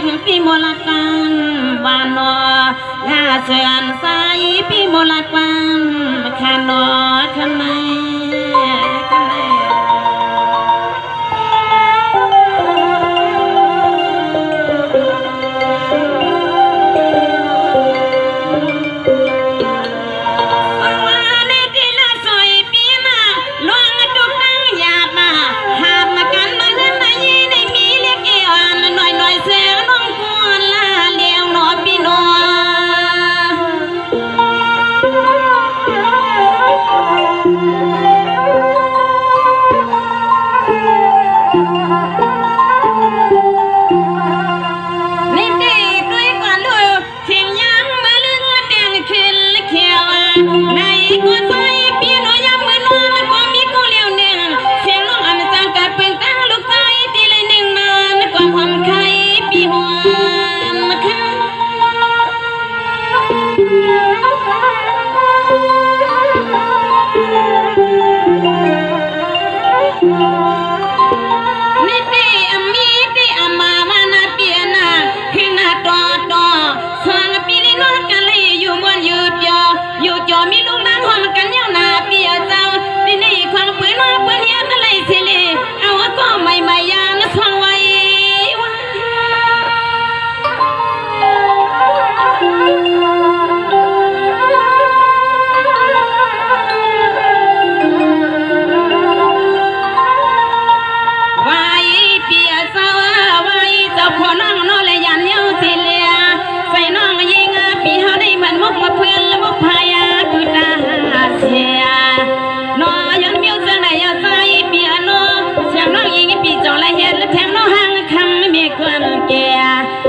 ถึงปีโมลกันวานอหาเชิญสายปีโมลกันขานอขันในขันใน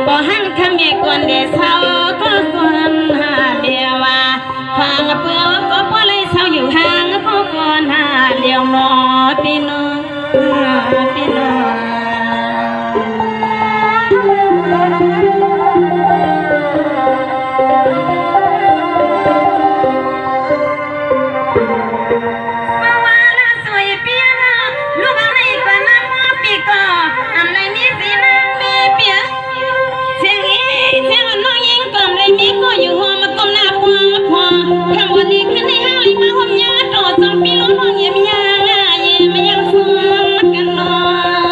ก็หังคำเมียกวนเดชเศร้าก็กวนหาเดียวว่าฟังเปื่อก็พอเลยเศร้าอยู่ห่างก็กวนหาเดียวนอพี่น้องพี่น้องอยู่หัวมาก้มหน้าพวงมาพวงทำวันนี้ขึ้นในห้างเลยมาห่มยาโดดสองปีล้มห้องเยี่ยมยาเยี่ยมยังฟุ้งกันนอน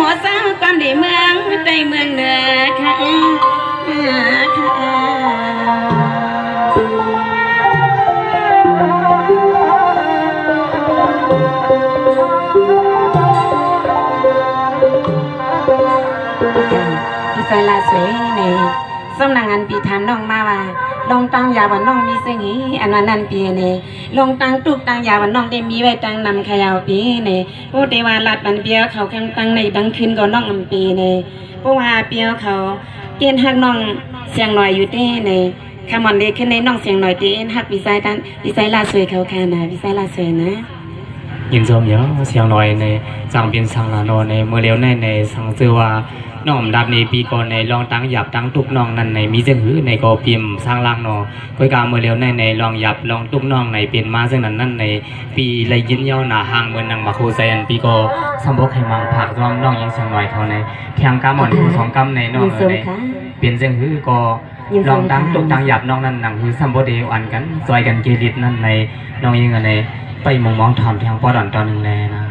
มอสาวความดีเมืองใจเมืองเหนือค่ะพี่สายลาสวยในสำนักงานปีถามน้องมาว่าลงตังยาวันน้องมีเสียงหีอันวันนั้นปีเนี่ยลงตังตุกตังยาวันน้องได้มีไว้ตังนำขยาวปีเนี่ยผู้เทวาลัดบันเปียวเขาแข่งตังในดังคืนก่อนน้องอำปีเนี่ยผู้ว่าเปียวเขาเตียนหักน้องเสียงหน่อยอยู่เต้เนี่ยคำมันเด็กขึ้นในน้องเสียงหน่อยเต้นหักปีไซตันปีไซลาสวยเขาค่ะนะปีไซลาสวยนะยินชมเยอะเสียงหน่อยในจังเป็นสังลานในเมื่อเลี้ยวในสังเสือว่าน้องดับในปีก่อนในลองตั้งหยับตั้งตุกน้องนั่นในมีเสียงหือในก็พิมพ์สร้างล่างนอก้อยกาเมื่อเลี้ยวในลองหยับลองตุกน้องในเปลี่ยนมาซึ่งนั้นนั่นในปีเลยยินเย้าหนาห่างเหมือนนางมาคูเซนปีก็สมบูรณ์ให้มังผักรวมน้องยิงเสียงหน่อยเขาในเพียงกำหมอนผู้สองกำในน้องในเปลี่ยนเสียงหือก็ลองตั้งตุกตั้งหยับน้องนั่นหนังหือสมบูรณ์เดียวอันกันซอยกันเกลิดนั่นในน้องยิงในไปมองทำทางปอดอนตอนหนึ่งเลยนะ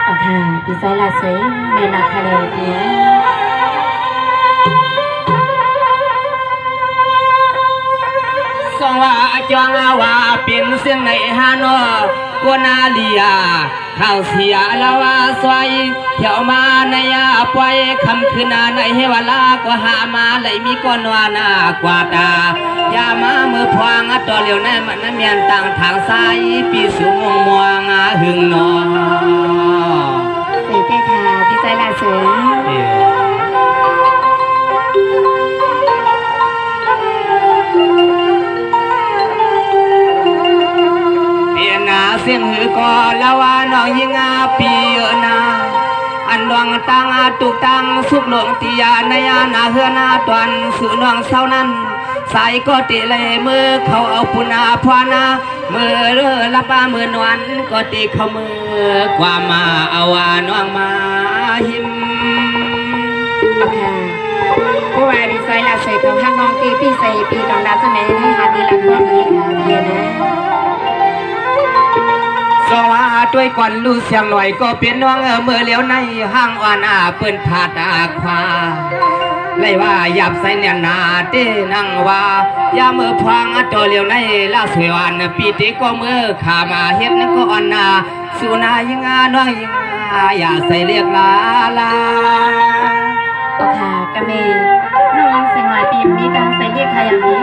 โอเคปีไซลาสวยในนักทะเลเนี่ยสองว่าจองว่าเป็นเสียงในฮานอกัวนาเลียข้าวเสียละว่าสวยเที่ยวมาในยาปล่อยคำคืนในเฮวลากว่าหามาเลยมีก้อนวานากว่าตายามามือพวงตัวเหลียวในมันเมียนต่างทางซ้ายปีสูงมวงหึงนอเสียใจค่ะพี่ใจลาเสือเสียงหือก่อละว่าน้องยิงปีนาอันดวงตังตุกตังสุกหลงตียาในยานาเฮือนาตวนสุนวงเศร้านั้นใส่ก็ติเลยมือเขาเอาปุนาพวานามือเรือละป้ามือนวลก็ติเขามือกว่ามาเอาว่าน้องมาหิมผู้ว่าดีไซน์ลาเซเขาห้างน้องตีพี่ใส่ปีกำลังเสนอให้หาดีหลังน้องนี้ค่ะเพียนะสว่าด้วยก่อนลูกเสียงหน่อยก็เป็นน้องเมื่อเลี้ยวในห้างอ่อนเปิ้นผาดควาเลยว่าหยับใส่เนี่ยนาเต้นังว่าอย่ามือพวงตัวเลี้ยวในลาสวยวันปีติก็มือขามาเฮ็ดนั่นก็อ่อนสุนายิงน้องยิงอย่าใส่เรียกลาโอเคกะเมน้องเสียงหน่อยปีมีดังใส่เรียกใครอย่างนี้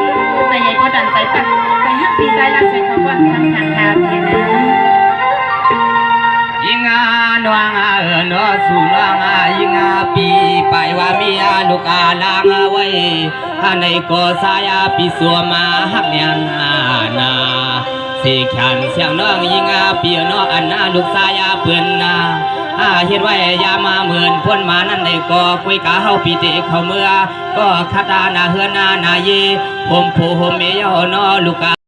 ใส่ใหญ่ก็ดันใส่ปักใส่ฮักปีใจลาสวยเขาว่าทางคาเพียนะยิงนวงนอสุนวงยิงปีไปว่ามีลูกลางไว้ในก็สายปีสัวมาหักเนียนาสีแขนเสียงน้องยิงปีนออันลูกสายเปื่อนนาเฮ็ดไว้ยามาเหมือนพ้นมานั่นในก็คุยกะเฮาปีเตเข้าเมื่อก็คาตานาเฮือนาเยผมผู้ผมเมยอนอลูก